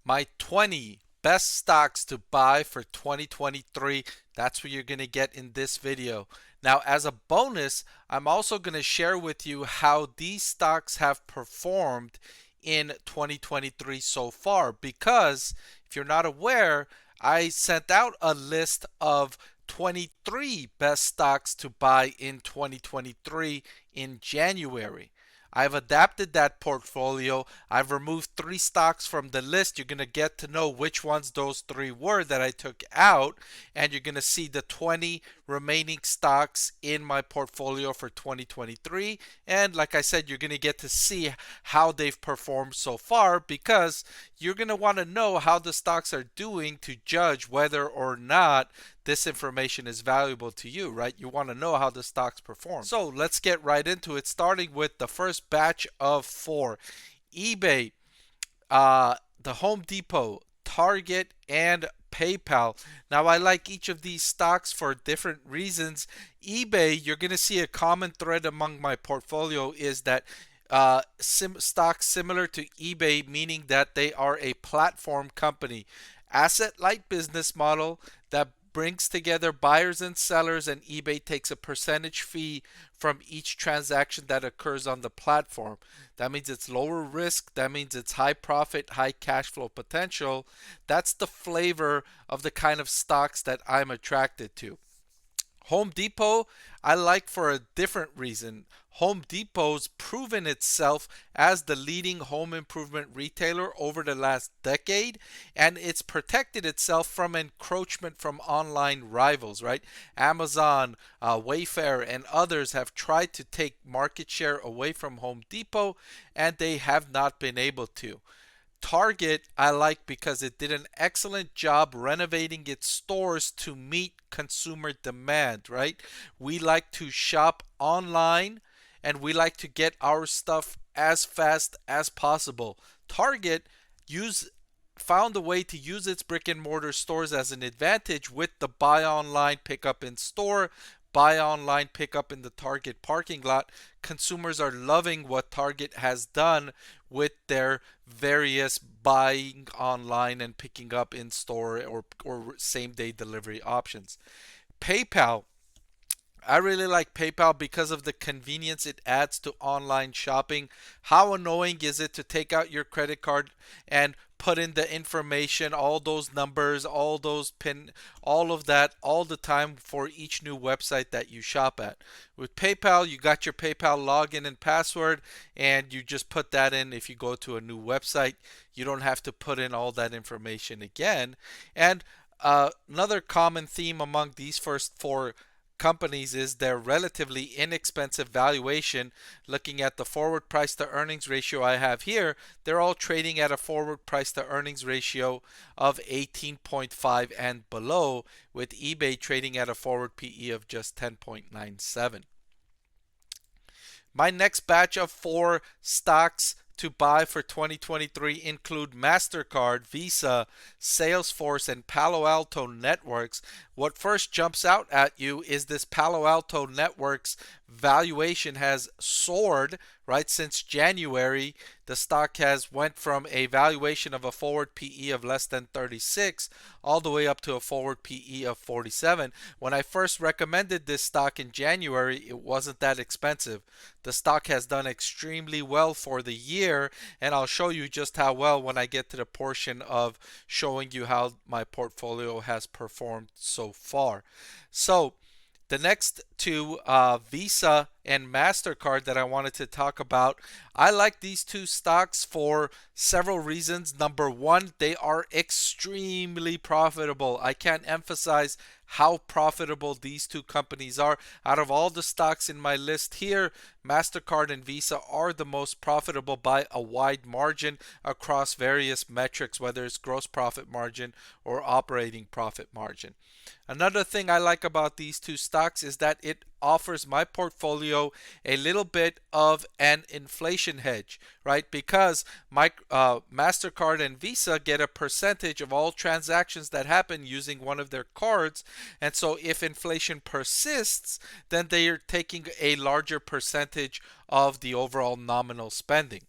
my 20 best stocks to buy for 2023. That's what you're going to get in this video. Now, as a bonus, I'm also going to share with you how these stocks have performed in 2023 so far, because if you're not aware, I sent out a list of 23 best stocks to buy in 2023 in January. I've adapted that portfolio. I've removed 3 stocks from the list. You're going to get to know which ones those 3 were that I took out, and you're going to see the 20 remaining stocks in my portfolio for 2023. And like I said, you're going to get to see how they've performed so far, because you're going to want to know how the stocks are doing to judge whether or not this information is valuable to you, right? You want to know how the stocks perform. So let's get right into it, starting with the first batch of 4. eBay, the Home Depot, Target, and PayPal. Now, I like each of these stocks for different reasons. eBay, you're going to see a common thread among my portfolio is that stocks similar to eBay, meaning that they are a platform company. Asset light business model that brings together buyers and sellers, and eBay takes a percentage fee from each transaction that occurs on the platform. That means it's lower risk. That means it's high profit, high cash flow potential. That's the flavor of the kind of stocks that I'm attracted to. Home Depot, I like for a different reason. Home Depot's proven itself as the leading home improvement retailer over the last decade, and it's protected itself from encroachment from online rivals, right? Amazon, Wayfair, and others have tried to take market share away from Home Depot, and they have not been able to. Target, I like because it did an excellent job renovating its stores to meet consumer demand, right? We like to shop online, and we like to get our stuff as fast as possible. Target use found a way to use its brick and mortar stores as an advantage with the buy online, pick up in store, buy online, pick up in the Target parking lot. Consumers are loving what Target has done with their various buying online and picking up in store or same day delivery options. PayPal, I really like PayPal because of the convenience it adds to online shopping. How annoying is it to take out your credit card and put in the information, all those numbers, all those all of that, all the time for each new website that you shop at? With PayPal, you got your PayPal login and password, and you just put that in if you go to a new website. You don't have to put in all that information again. And another common theme among these first 4 companies is their relatively inexpensive valuation. Looking at the forward price to earnings ratio I have here, they're all trading at a forward price to earnings ratio of 18.5 and below, with eBay trading at a forward PE of just 10.97. My next batch of 4 stocks to buy for 2023 include MasterCard, Visa, Salesforce, and Palo Alto Networks. What first jumps out at you is this Palo Alto Networks valuation has soared, right? Since January, the stock has went from a valuation of a forward PE of less than 36 all the way up to a forward PE of 47. When I first recommended this stock in January, it wasn't that expensive. The stock has done extremely well for the year, and I'll show you just how well when I get to the portion of showing you how my portfolio has performed so far. So the next 2, Visa and MasterCard, that I wanted to talk about, I like these 2 stocks for several reasons. Number 1, they are extremely profitable. I can't emphasize how profitable these 2 companies are. Out of all the stocks in my list here, MasterCard and Visa are the most profitable by a wide margin across various metrics, whether it's gross profit margin or operating profit margin. Another thing I like about these 2 stocks is that it offers my portfolio a little bit of an inflation hedge, right? Because my MasterCard and Visa get a percentage of all transactions that happen using one of their cards. And so if inflation persists, then they are taking a larger percentage of the overall nominal spending.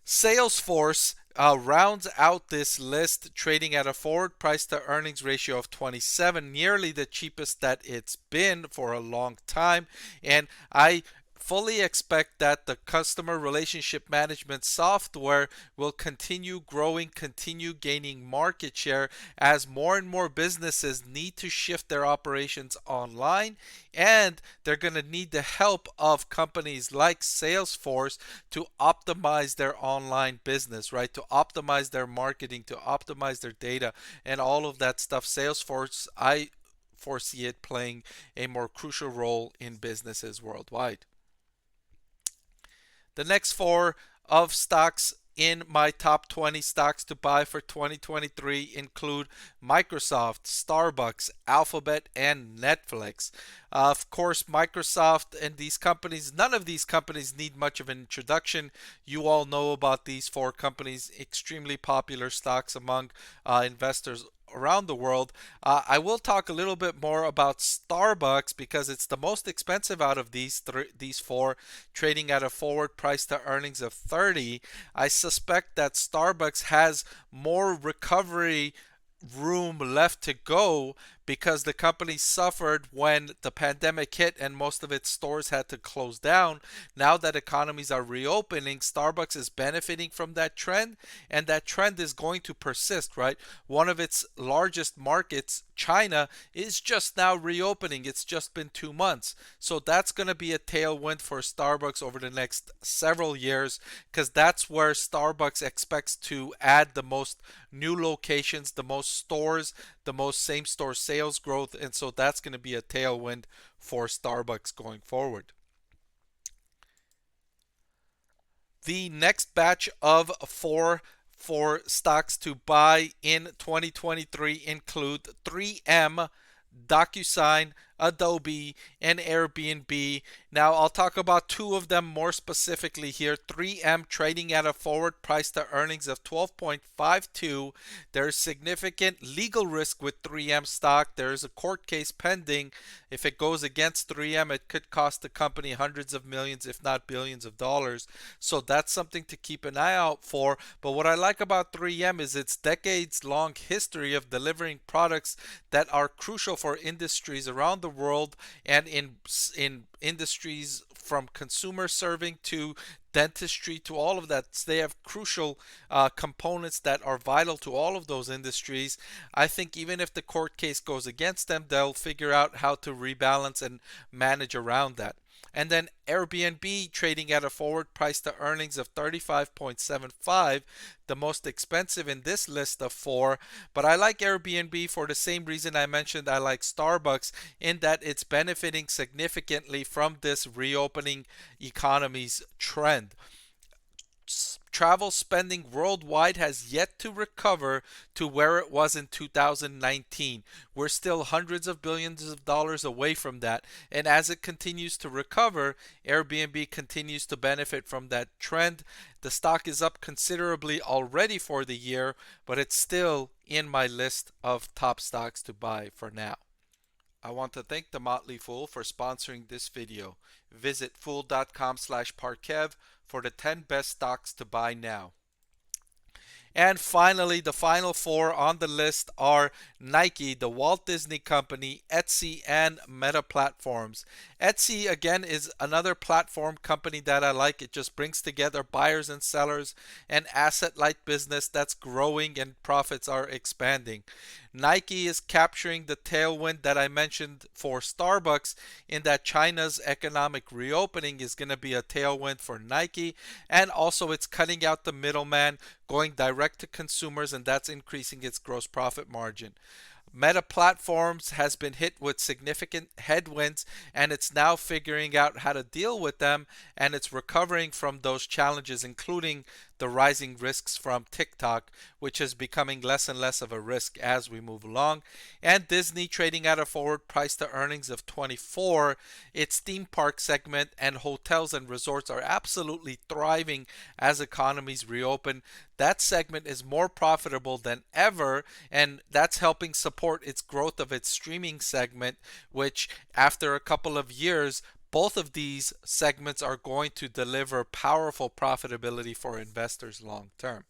Salesforce rounds out this list, trading at a forward price to earnings ratio of 27, nearly the cheapest that it's been for a long time. And I fully expect that the customer relationship management software will continue growing, continue gaining market share as more and more businesses need to shift their operations online, and they're going to need the help of companies like Salesforce to optimize their online business, right? To optimize their marketing, to optimize their data, and all of that stuff. Salesforce, I foresee it playing a more crucial role in businesses worldwide. The next four of stocks in my top 20 stocks to buy for 2023 include Microsoft, Starbucks, Alphabet, and Netflix. Of course, Microsoft and these companies, none of these companies need much of an introduction. You all know about these four companies, extremely popular stocks among investors around the world. I will talk a little bit more about Starbucks because it's the most expensive out of these four, trading at a forward price to earnings of 30. I suspect that Starbucks has more recovery room left to go because the company suffered when the pandemic hit and most of its stores had to close down. Now that economies are reopening, Starbucks is benefiting from that trend, and that trend is going to persist, right? One of its largest markets, China, is just now reopening. It's just been 2 months. So that's going to be a tailwind for Starbucks over the next several years because that's where Starbucks expects to add the most new locations, the most stores, the most same store sales growth, and so that's going to be a tailwind for Starbucks going forward. The next batch of four stocks to buy in 2023 include 3M, DocuSign, Adobe, and Airbnb. Now, I'll talk about two of them more specifically here. 3M trading at a forward price to earnings of 12.52. There's significant legal risk with 3M stock. There is a court case pending. If it goes against 3M, it could cost the company hundreds of millions, if not billions of dollars. So that's something to keep an eye out for. But what I like about 3M is its decades-long history of delivering products that are crucial for industries around the world and in industries from consumer serving to dentistry to all of that. They have crucial components that are vital to all of those industries. I think even if the court case goes against them, they'll figure out how to rebalance and manage around that. And then Airbnb trading at a forward price to earnings of 35.75, the most expensive in this list of four. But I like Airbnb for the same reason I mentioned I like Starbucks, in that it's benefiting significantly from this reopening economy's trend. Travel spending worldwide has yet to recover to where it was in 2019. We're still hundreds of billions of dollars away from that. And as it continues to recover, Airbnb continues to benefit from that trend. The stock is up considerably already for the year, but it's still in my list of top stocks to buy for now. I want to thank the Motley Fool for sponsoring this video. Visit fool.com/parkev for the 10 best stocks to buy now. And finally, the final four on the list are Nike, the Walt Disney Company, Etsy, and Meta Platforms. Etsy, again, is another platform company that I like. It just brings together buyers and sellers, an asset-light business that's growing and profits are expanding. Nike is capturing the tailwind that I mentioned for Starbucks, in that China's economic reopening is going to be a tailwind for Nike, and also it's cutting out the middleman, going direct to consumers, and that's increasing its gross profit margin. Meta Platforms has been hit with significant headwinds, and it's now figuring out how to deal with them, and it's recovering from those challenges, including the rising risks from TikTok, which is becoming less and less of a risk as we move along. And Disney trading at a forward price to earnings of 24. Its theme park segment and hotels and resorts are absolutely thriving as economies reopen. That segment is more profitable than ever, and that's helping support its growth of its streaming segment, which after a couple of years, both of these segments are going to deliver powerful profitability for investors long term.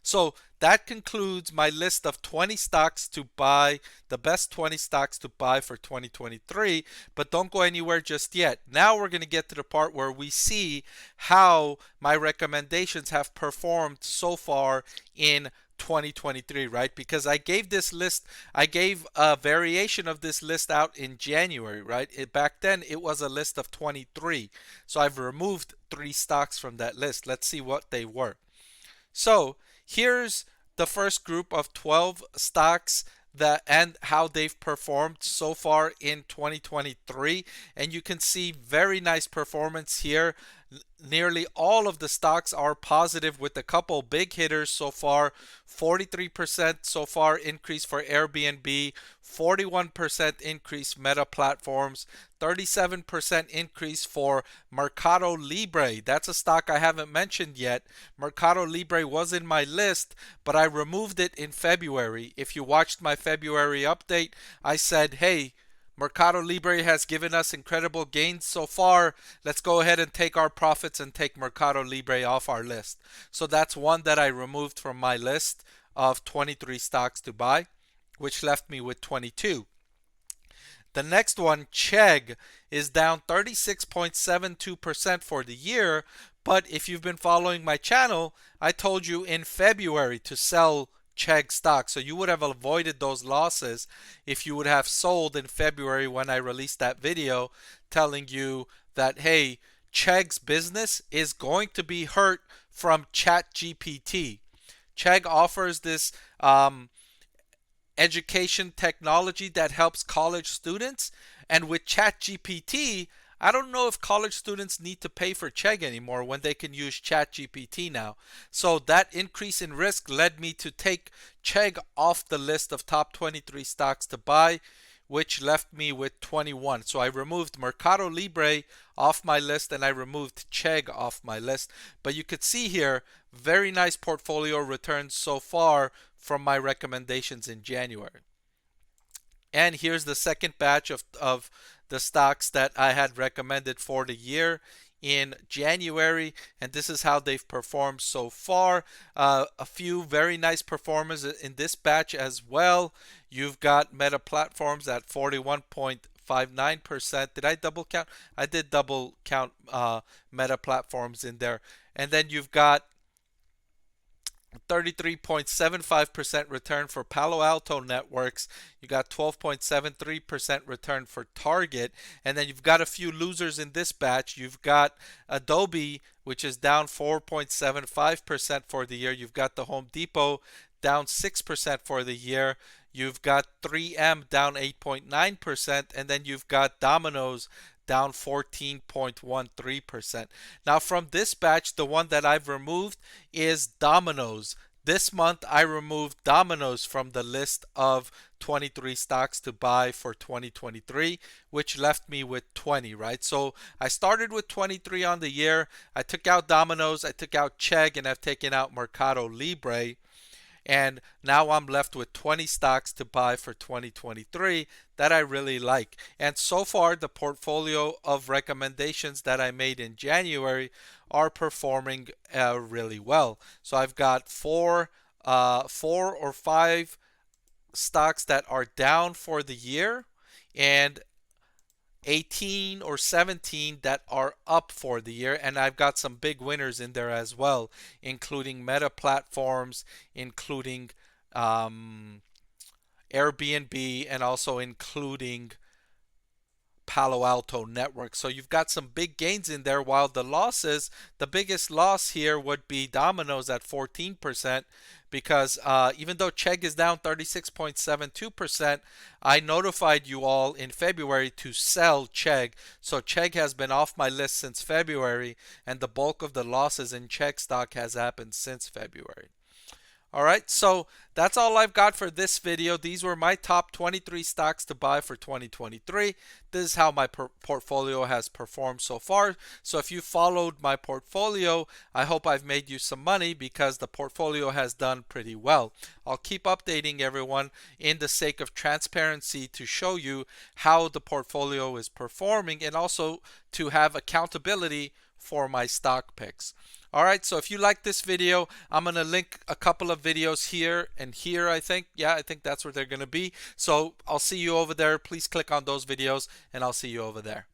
So that concludes my list of 20 stocks to buy, the best 20 stocks to buy for 2023. But don't go anywhere just yet. Now we're going to get to the part where we see how my recommendations have performed so far in 2023, right? Because I gave this list, I gave a variation of this list out in January, right? Back then it was a list of 23. So I've removed 3 stocks from that list. Let's see what they were. So here's the first group of 12 stocks that and how they've performed so far in 2023, and you can see very nice performance here. Nearly all of the stocks are positive with a couple big hitters so far. 43% so far increase for Airbnb, 41% increase Meta Platforms, 37% increase for Mercado Libre. That's a stock I haven't mentioned yet. Mercado Libre was in my list, but I removed it in February. If you watched my February update, I said, hey, Mercado Libre has given us incredible gains so far. Let's go ahead and take our profits and take Mercado Libre off our list. So that's one that I removed from my list of 23 stocks to buy, which left me with 22. The next one, Chegg, is down 36.72% for the year. But if you've been following my channel, I told you in February to sell Chegg stock. So you would have avoided those losses if you would have sold in February when I released that video telling you that, hey, Chegg's business is going to be hurt from ChatGPT. Chegg offers this education technology that helps college students. And with ChatGPT, I don't know if college students need to pay for Chegg anymore when they can use ChatGPT now. So that increase in risk led me to take Chegg off the list of top 23 stocks to buy, which left me with 21. So I removed Mercado Libre off my list and I removed Chegg off my list. But you could see here, very nice portfolio returns so far from my recommendations in January. And here's the second batch of the stocks that I had recommended for the year in January, and this is how they've performed so far. A few very nice performers in this batch as well. You've got Meta Platforms at 41.59%. Did I double count? I did double count Meta Platforms in there. And then you've got 33.75% return for Palo Alto Networks. You got 12.73% return for Target. And then you've got a few losers in this batch. You've got Adobe, which is down 4.75% for the year. You've got the Home Depot down 6% for the year. You've got 3M down 8.9%. And then you've got Domino's down 14.13%. Now from this batch, the one that I've removed is Domino's. This month I removed Domino's from the list of 23 stocks to buy for 2023, which left me with 20, right? So I started with 23 on the year. I took out Domino's, I took out Chegg, and I've taken out Mercado Libre. And now I'm left with 20 stocks to buy for 2023 that I really like. And so far, the portfolio of recommendations that I made in January are performing really well. So I've got four or five stocks that are down for the year, and 18 or 17 that are up for the year, and I've got some big winners in there as well, including Meta Platforms, including Airbnb, and also including Palo Alto Network. So you've got some big gains in there, while the losses, the biggest loss here would be Domino's at 14%, because even though Chegg is down 36.72%, I notified you all in February to sell Chegg. So Chegg has been off my list since February, and the bulk of the losses in Chegg stock has happened since February. All right, so that's all I've got for this video. These were my top 23 stocks to buy for 2023. This is how my portfolio has performed so far. So if you followed my portfolio, I hope I've made you some money, because the portfolio has done pretty well. I'll keep updating everyone in the sake of transparency to show you how the portfolio is performing, and also to have accountability for my stock picks. All right, so if you like this video, I'm going to link a couple of videos here and here, I think. Yeah, I think that's where they're going to be. So I'll see you over there. Please click on those videos, and I'll see you over there.